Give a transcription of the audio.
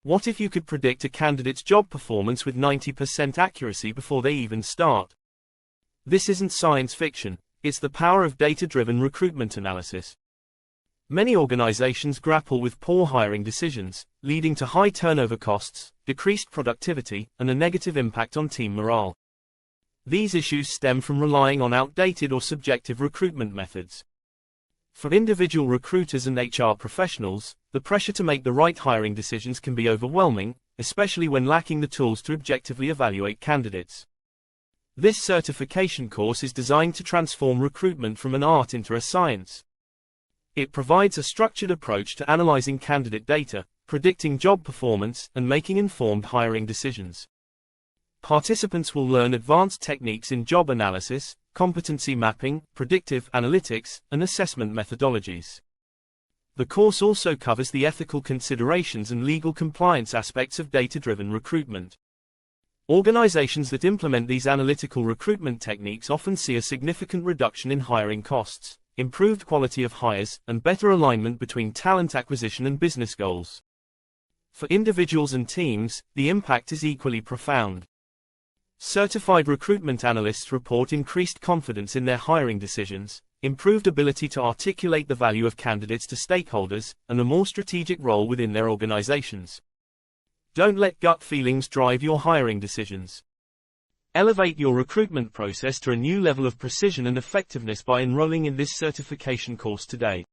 What if you could predict a candidate's job performance with 90% accuracy before they even start? This isn't science fiction, it's the power of data-driven recruitment analysis. Many organizations grapple with poor hiring decisions, leading to high turnover costs, decreased productivity, and a negative impact on team morale. These issues stem from relying on outdated or subjective recruitment methods. For individual recruiters and HR professionals, the pressure to make the right hiring decisions can be overwhelming, especially when lacking the tools to objectively evaluate candidates. This certification course is designed to transform recruitment from an art into a science. It provides a structured approach to analyzing candidate data, predicting job performance, and making informed hiring decisions. Participants will learn advanced techniques in job analysis, competency mapping, predictive analytics, and assessment methodologies. The course also covers the ethical considerations and legal compliance aspects of data-driven recruitment. Organizations that implement these analytical recruitment techniques often see a significant reduction in hiring costs, improved quality of hires, and better alignment between talent acquisition and business goals. For individuals and teams, the impact is equally profound. Certified recruitment analysts report increased confidence in their hiring decisions, improved ability to articulate the value of candidates to stakeholders, and a more strategic role within their organizations. Don't let gut feelings drive your hiring decisions. Elevate your recruitment process to a new level of precision and effectiveness by enrolling in this certification course today.